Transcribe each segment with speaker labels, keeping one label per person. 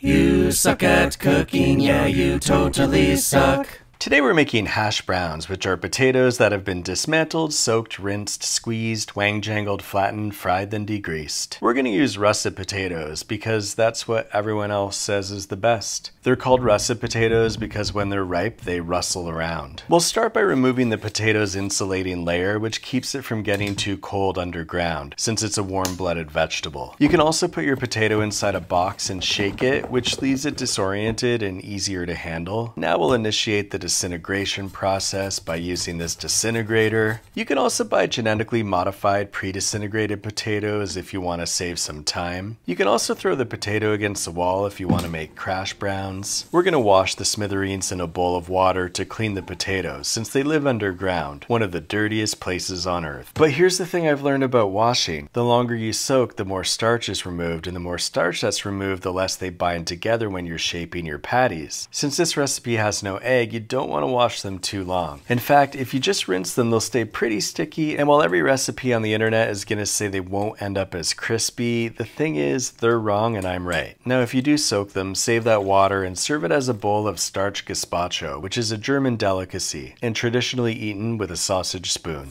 Speaker 1: You suck at cooking, yeah, you totally suck.
Speaker 2: Today we're making hash browns, which are potatoes that have been dismantled, soaked, rinsed, squeezed, wang-jangled, flattened, fried, then degreased. We're going to use russet potatoes because that's what everyone else says is the best. They're called russet potatoes because when they're ripe, they rustle around. We'll start by removing the potato's insulating layer, which keeps it from getting too cold underground, since it's a warm-blooded vegetable. You can also put your potato inside a box and shake it, which leaves it disoriented and easier to handle. Now we'll initiate the disintegration process by using this disintegrator. You can also buy genetically modified pre-disintegrated potatoes if you want to save some time. You can also throw the potato against the wall if you want to make crash browns. We're going to wash the smithereens in a bowl of water to clean the potatoes since they live underground, one of the dirtiest places on earth. But here's the thing I've learned about washing. The longer you soak, the more starch is removed, and the more starch that's removed, the less they bind together when you're shaping your patties. Since this recipe has no egg, you don't want to wash them too long. In fact, if you just rinse them, they'll stay pretty sticky, and while every recipe on the internet is going to say they won't end up as crispy, the thing is, they're wrong and I'm right. Now, if you do soak them, save that water and serve it as a bowl of starch gazpacho, which is a German delicacy, and traditionally eaten with a sausage spoon.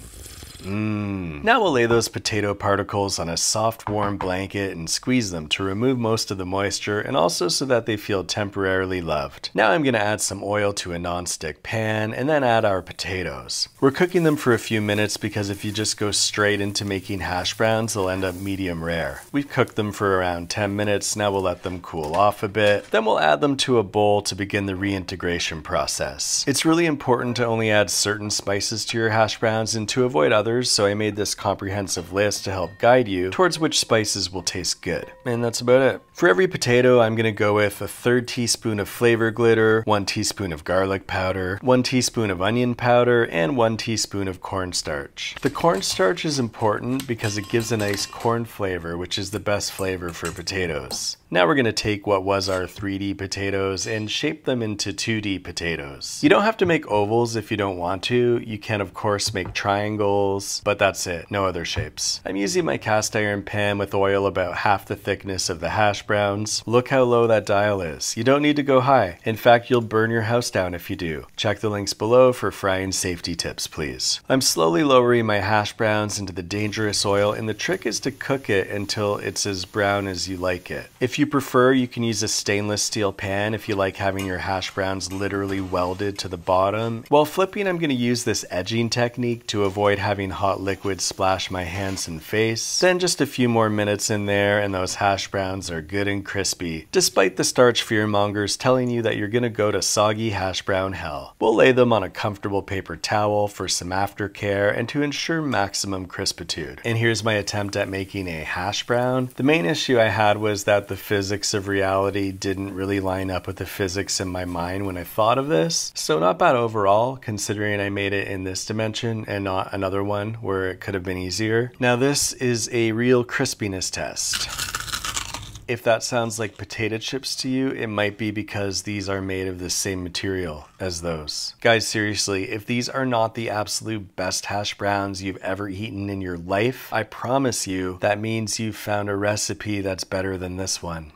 Speaker 2: Now we'll lay those potato particles on a soft warm blanket and squeeze them to remove most of the moisture and also so that they feel temporarily loved. Now I'm going to add some oil to a non-stick pan and then add our potatoes. We're cooking them for a few minutes because if you just go straight into making hash browns, they'll end up medium rare. We've cooked them for around 10 minutes, now we'll let them cool off a bit. Then we'll add them to a bowl to begin the reintegration process. It's really important to only add certain spices to your hash browns and to avoid others, so I made this comprehensive list to help guide you towards which spices will taste good. And that's about it. For every potato, I'm going to go with a 1/3 teaspoon of flavor glitter, 1 teaspoon of garlic powder, 1 teaspoon of onion powder, and 1 teaspoon of cornstarch. The cornstarch is important because it gives a nice corn flavor, which is the best flavor for potatoes. Now we're going to take what was our 3D potatoes and shape them into 2D potatoes. You don't have to make ovals if you don't want to. You can of course make triangles, but that's it, no other shapes. I'm using my cast iron pan with oil about half the thickness of the hash browns. Look how low that dial is. You don't need to go high. In fact, you'll burn your house down if you do. Check the links below for frying safety tips, please. I'm slowly lowering my hash browns into the dangerous oil, and the trick is to cook it until it's as brown as you like it. If you prefer, you can use a stainless steel pan if you like having your hash browns literally welded to the bottom. While flipping, I'm going to use this edging technique to avoid having hot liquid splash my hands and face. Then just a few more minutes in there and those hash browns are good and crispy, despite the starch fearmongers telling you that you're going to go to soggy hash brown hell. We'll lay them on a comfortable paper towel for some aftercare and to ensure maximum crispitude. And here's my attempt at making a hash brown. The main issue I had was that the physics of reality didn't really line up with the physics in my mind when I thought of this. So not bad overall, considering I made it in this dimension and not another one where it could have been easier. Now this is a real crispiness test. If that sounds like potato chips to you, it might be because these are made of the same material as those. Guys, seriously, if these are not the absolute best hash browns you've ever eaten in your life, I promise you that means you've found a recipe that's better than this one.